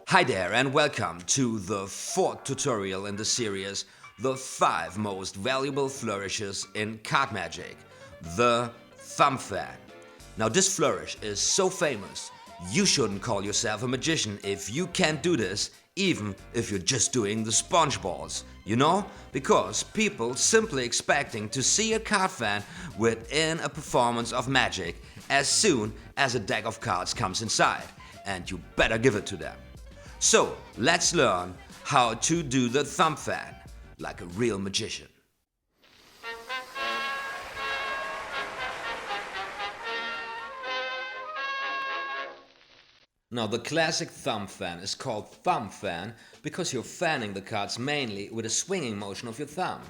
Hi there and welcome to the fourth tutorial in the series, the 5 most valuable flourishes in card magic, the thumb fan. Now this flourish is so famous, you shouldn't call yourself a magician if you can't do this, even if you're just doing the sponge balls, you know? Because people simply expecting to see a card fan within a performance of magic as soon as a deck of cards comes inside, and you better give it to them. So let's learn how to do the thumb fan like a real magician. Now the classic thumb fan is called thumb fan because you're fanning the cards mainly with a swinging motion of your thumb,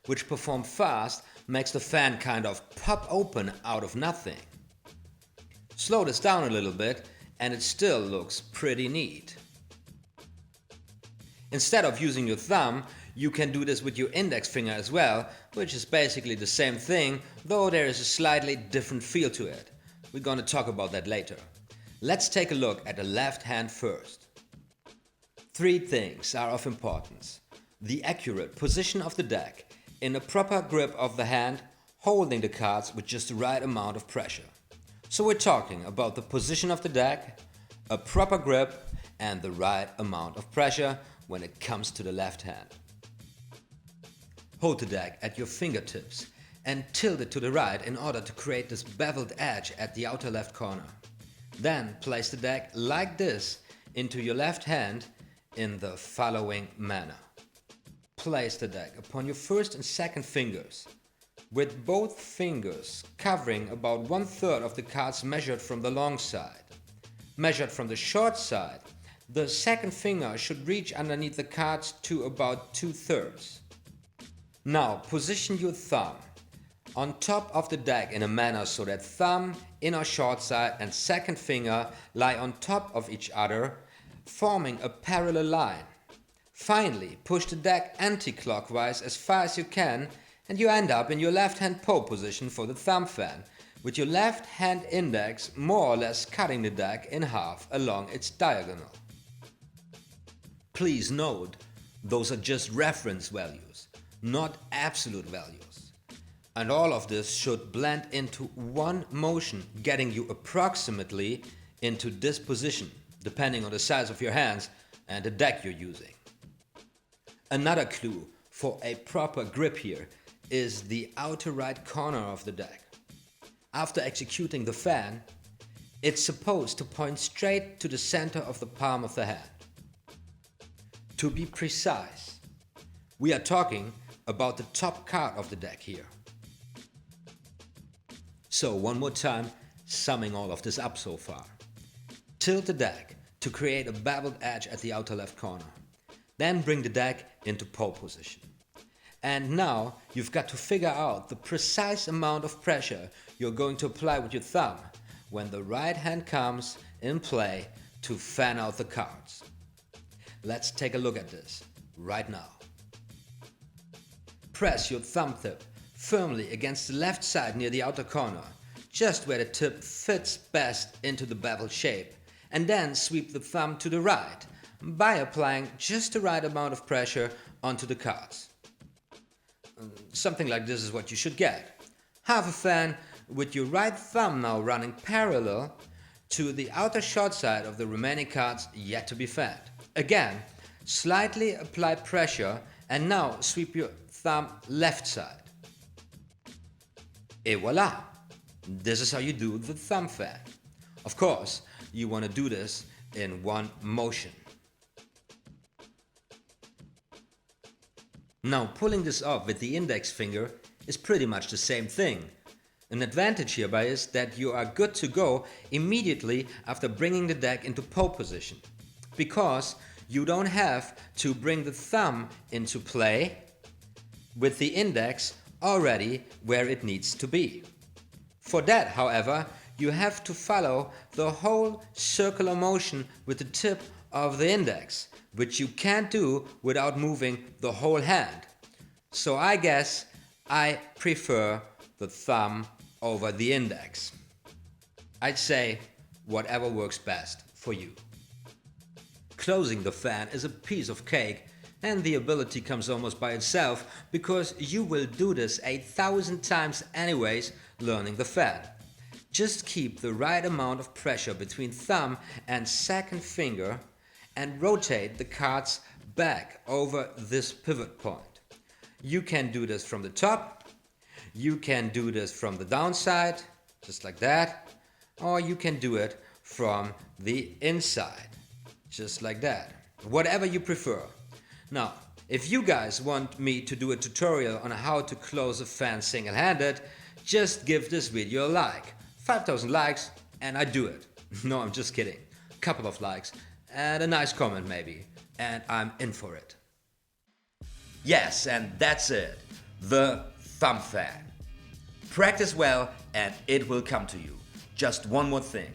which performed fast makes the fan kind of pop open out of nothing. Slow this down a little bit and it still looks pretty neat. Instead of using your thumb, you can do this with your index finger as well, which is basically the same thing, though there is a slightly different feel to it. We're gonna talk about that later. Let's take a look at the left hand first. 3 things are of importance. The accurate position of the deck, in a proper grip of the hand, holding the cards with just the right amount of pressure. So we're talking about the position of the deck, a proper grip, and the right amount of pressure when it comes to the left hand. Hold the deck at your fingertips and tilt it to the right in order to create this beveled edge at the outer left corner. Then place the deck like this into your left hand in the following manner. Place the deck upon your first and second fingers, with both fingers covering about 1/3 of the cards measured from the long side. Measured from the short side, the second finger should reach underneath the cards to about 2/3. Now position your thumb on top of the deck in a manner so that thumb, inner short side and second finger lie on top of each other, forming a parallel line. Finally, push the deck anti-clockwise as far as you can and you end up in your left hand pole position for the thumb fan, with your left hand index more or less cutting the deck in half along its diagonal. Please note, those are just reference values, not absolute values. And all of this should blend into one motion, getting you approximately into this position, depending on the size of your hands and the deck you're using. Another clue for a proper grip here is the outer right corner of the deck. After executing the fan, it's supposed to point straight to the center of the palm of the hand. To be precise, we are talking about the top card of the deck here. So one more time, summing all of this up so far. Tilt the deck to create a beveled edge at the outer left corner. Then bring the deck into pole position. And now you've got to figure out the precise amount of pressure you're going to apply with your thumb when the right hand comes in play to fan out the cards. Let's take a look at this right now. Press your thumb tip firmly against the left side near the outer corner, just where the tip fits best into the beveled shape, and then sweep the thumb to the right by applying just the right amount of pressure onto the cards. Something like this is what you should get. Half a fan with your right thumb now running parallel to the outer short side of the remaining cards yet to be fanned. Again, slightly apply pressure and now sweep your thumb left side. Et voila! This is how you do the thumb fan. Of course, you want to do this in one motion. Now pulling this off with the index finger is pretty much the same thing. An advantage hereby is that you are good to go immediately after bringing the deck into pole position, because you don't have to bring the thumb into play with the index already where it needs to be. For that, however, you have to follow the whole circular motion with the tip of the index, which you can't do without moving the whole hand. So I guess I prefer the thumb over the index. I'd say whatever works best for you. closing the fan is a piece of cake, and the ability comes almost by itself because you will do this 8,000 times anyways learning the fan. Just keep the right amount of pressure between thumb and second finger and rotate the cards back over this pivot point. You can do this from the top, you can do this from the downside, just like that, or you can do it from the inside, just like that. Whatever you prefer. Now, if you guys want me to do a tutorial on how to close a fan single-handed, just give this video a like. 5,000 likes and I do it. No, I'm just kidding. Couple of likes and a nice comment maybe, and I'm in for it. Yes, and that's it. The thumb fan. Practice well and it will come to you. Just one more thing.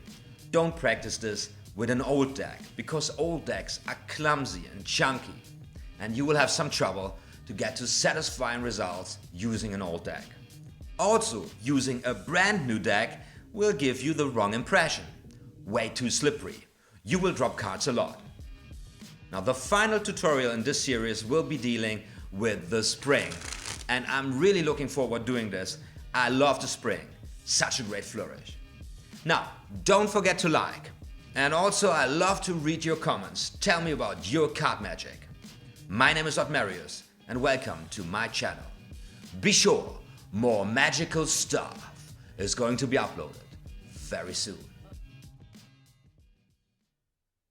Don't practice this with an old deck, because old decks are clumsy and chunky, and you will have some trouble to get to satisfying results using an old deck. Also, using a brand new deck will give you the wrong impression. Way too slippery. You will drop cards a lot. Now, the final tutorial in this series will be dealing with the spring, and I'm really looking forward doing this. I love the spring. Such a great flourish. Now, don't forget to like. And also, I love to read your comments. Tell me about your card magic. My name is OTHMARIUS, and welcome to my channel. Be sure, more magical stuff is going to be uploaded very soon.